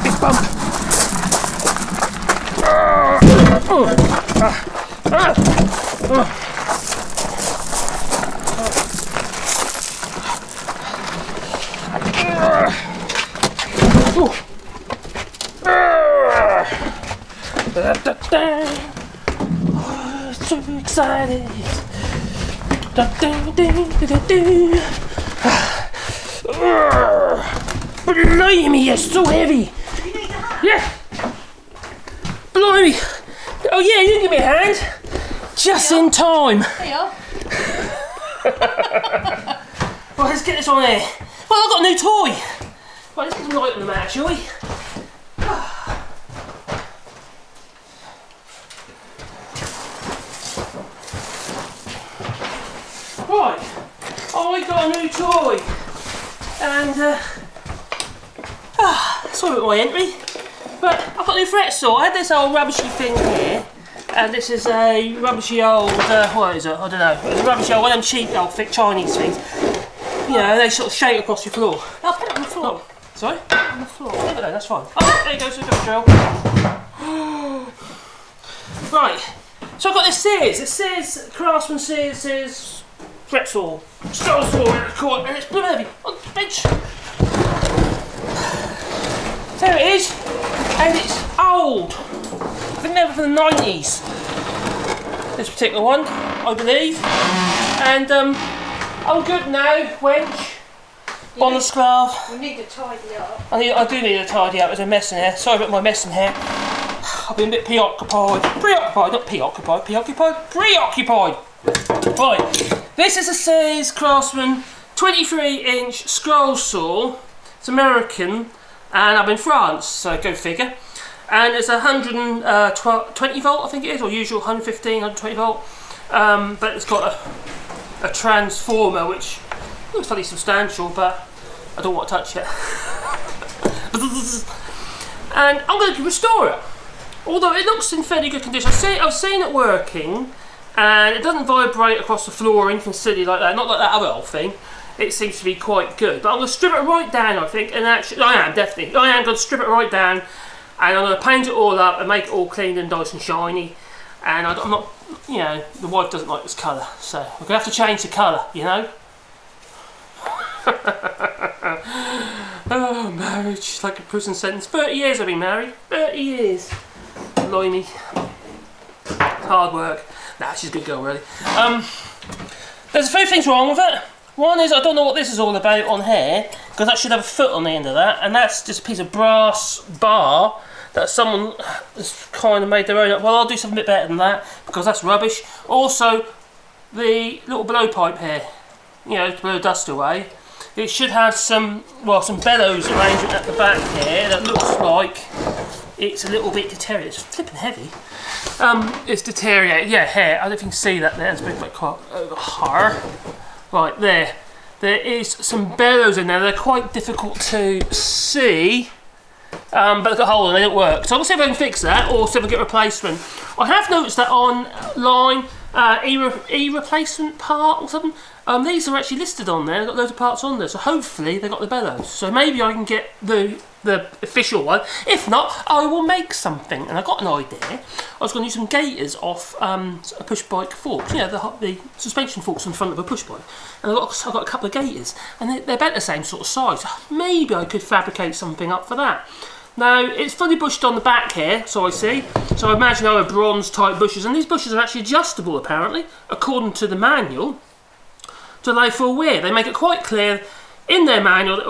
Big bump. So excited. Blimey, you're so heavy. Yeah. Blimey. Oh yeah, you can give me a hand. Just in time. There you are. Right, let's get this on there. Well, I've got a new toy. Right, let's get some light on the mat, shall we? Right, I got a new toy. And, sorry about my entry. But I've got a new fret saw. I had this old rubbishy thing here. And this is a rubbishy old, what is it? I don't know. It's a rubbishy old, one of them cheap old thick Chinese things. You know, they sort of shake across your floor. I'll put it on the floor. Oh, sorry? On the floor. Oh, no, that's fine. Oh, there you go, so we've got a drill. Right, so I've got this Sears. It says, Craftsman Sears fret saw. Scroll saw, and it's blue heavy. On the bench. There it is. And it's old. I think they were from the 90s. This particular one, I believe. And I'm good now, wench. On the scarf. We need to tidy up. I do need to tidy up. There's a mess in here. Sorry about my mess in here. I've been a bit preoccupied. Not preoccupied. Preoccupied. Right. This is a Sears Craftsman 23-inch scroll saw. It's American. And I'm in France, so go figure. And it's 120 volt, I think it is, or usual 115, 120 volt. But it's got a transformer, which looks fairly substantial, but I don't want to touch it. And I'm going to restore it. Although it looks in fairly good condition. I've seen it working, and it doesn't vibrate across the floor or anything silly like that. Not like that other old thing. It seems to be quite good. But I'm going to strip it right down, I think. And actually, I am going to strip it right down. And I'm going to paint it all up and make it all clean and nice and shiny. And I'm not, you know, the wife doesn't like this colour. So we're going to have to change the colour, you know. Oh, marriage, like a prison sentence. 30 years I've been married. 30 years. Blimey. Hard work. Nah, she's a good girl, really. There's a few things wrong with it. One is, I don't know what this is all about on here, because that should have a foot on the end of that, and that's just a piece of brass bar that someone has kind of made their own up. Well, I'll do something a bit better than that, because that's rubbish. Also, the little blowpipe here, you know, to blow dust away, it should have some bellows arrangement at the back here that looks like it's a little bit deteriorated. It's flipping heavy. It's deteriorated. Yeah, here, I don't know if you can see that there. It's a bit like hard. Right, there is some bellows in there. They're quite difficult to see, but they've got a hole and they don't work. So I'll see if I can fix that, or see if I can get a replacement. I have noticed that online, e-replacement part or something, these are actually listed on there. They've got loads of parts on there, so hopefully they've got the bellows. So maybe I can get the official one. If not, I will make something. And I got an idea. I was going to use some gaiters off a push bike forks. You know, the suspension forks in front of a push bike. And I've got a couple of gaiters, and they're about the same sort of size. Maybe I could fabricate something up for that. Now, it's fully bushed on the back here, so I see. So I imagine there are bronze type bushes, and these bushes are actually adjustable apparently, according to the manual, to allow for wear. They make it quite clear in their manual,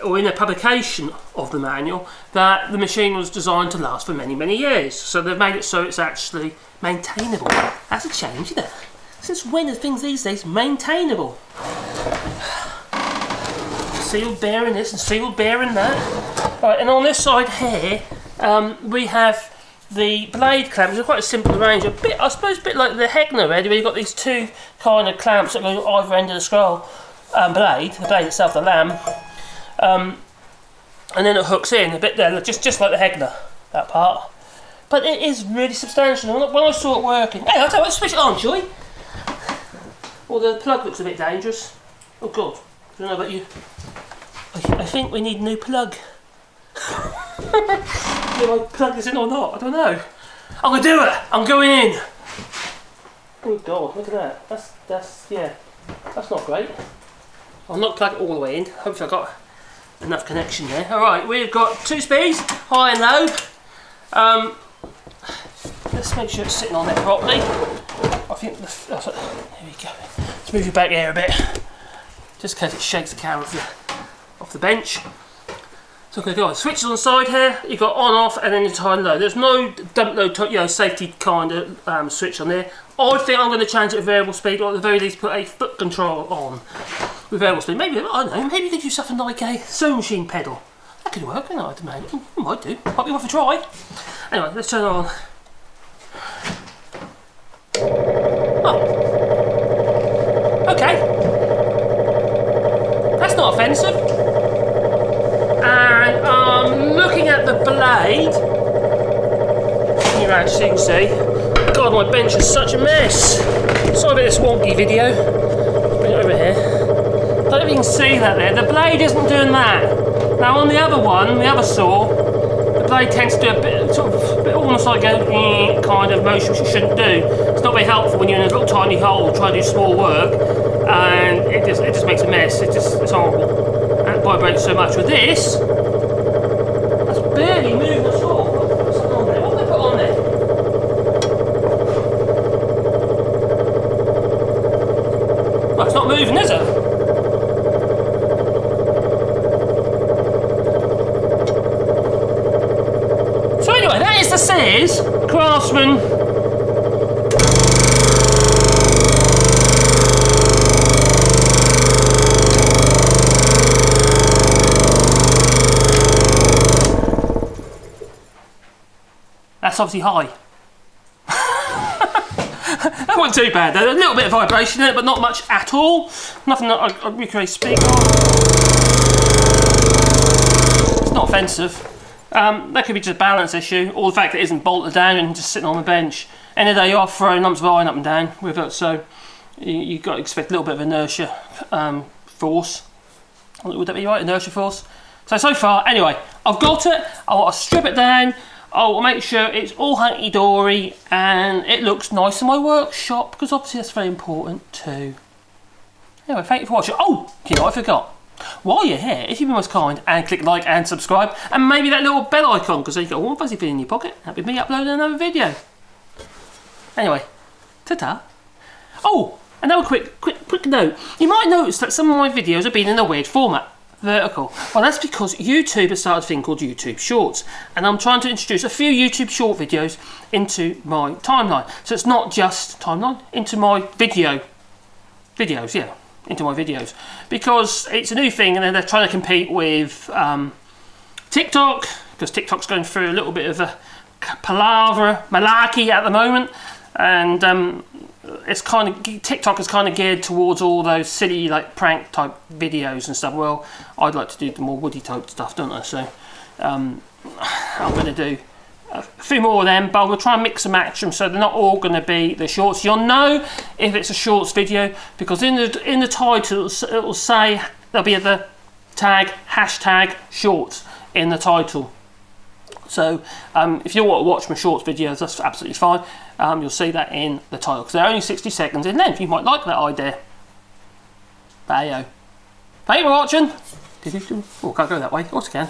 or in their publication of the manual, that the machine was designed to last for many, many years. So they've made it so it's actually maintainable. That's a change, isn't it? Since when are things these days maintainable? Sealed bearing this and sealed bearing that. Right, and on this side here, we have the blade clamps. They're quite a simple arrangement. I suppose a bit like the Hegner head, where you've got these two kind of clamps that go either end of the scroll blade, the blade itself, the lamb, and then it hooks in a bit there, just like the Hegner, that part. But it is really substantial. When I saw it working, hey, I'll tell you what, switch it on, shall we? Well, the plug looks a bit dangerous. Oh God, I don't know about you. I think we need a new plug. Do I plug this in or not? I don't know. I'm gonna do it. I'm going in. Oh God, look at that. That's not great. I'll not plug it all the way in. Hopefully I got enough connection there. Alright, we've got 2 speeds, high and low. Let's make sure it's sitting on there properly. I think there we go. Let's move you back here a bit. Just in case it shakes the camera off the bench. So okay, go on. Switches on the side here. You've got on, off, and then it's high and low. There's no dump low, safety kind of switch on there. I think I'm going to change it to variable speed, or at the very least put a foot control on with variable speed. Maybe, I don't know, maybe you could use something like a sewing machine pedal. That could work, couldn't it? I might do. Might be worth a try. Anyway, let's turn it on. Oh. Okay. That's not offensive. And looking at the blade, you actually see, God, my bench is such a mess. Sorry about this wonky video. Bring it over here. I don't know if you can see that there. The blade isn't doing that. Now on the other one, the other saw, the blade tends to do a bit, almost like a kind of motion, which it shouldn't do. It's not very helpful when you're in a little tiny hole trying to do small work, and it just makes a mess. It's horrible. And it vibrates so much. With this, that's barely moving at all. What's on there? What have they put on there? Well, it's not moving, is it? So anyway, that is the Sears Craftsman. That's obviously high. That wasn't too bad though. A little bit of vibration in it, but not much at all. Nothing that I really can speak on. It's not offensive. That could be just a balance issue, or the fact that it isn't bolted down and just sitting on the bench. End of the day, you are throwing lumps of iron up and down with it, so you've got to expect a little bit of inertia force. Would that be right? Inertia force? So far, anyway, I've got it. I'll strip it down. I'll make sure it's all hunky-dory and it looks nice in my workshop, because obviously that's very important too. Anyway, thank you for watching. Oh, you know what I forgot? While you're here, if you've been most kind, and click like and subscribe, and maybe that little bell icon, because then you've got a warm fuzzy feeling in your pocket. That'd be me uploading another video. Anyway, ta-ta. Oh, another quick note. You might notice that some of my videos have been in a weird format. Vertical. Well, that's because YouTube has started a thing called YouTube Shorts, and I'm trying to introduce a few YouTube short videos into my timeline. So it's not just timeline, into my videos, yeah, into my videos, because it's a new thing, and then they're trying to compete with TikTok, because TikTok's going through a little bit of a malarkey at the moment, and it's kind of, TikTok is kind of geared towards all those silly like prank type videos and stuff. Well, I'd like to do the more woody type stuff, don't I? So I'm going to do a few more of them, but we'll try and mix and match them so they're not all going to be the shorts. You'll know if it's a shorts video because in the title it will say, there'll be the tag #shorts in the title. So if you want to watch my shorts videos, that's absolutely fine. You'll see that in the title because they're only 60 seconds in length. You might like that idea. Bayo. Thank you for watching. Oh, can't go that way. Of course I can.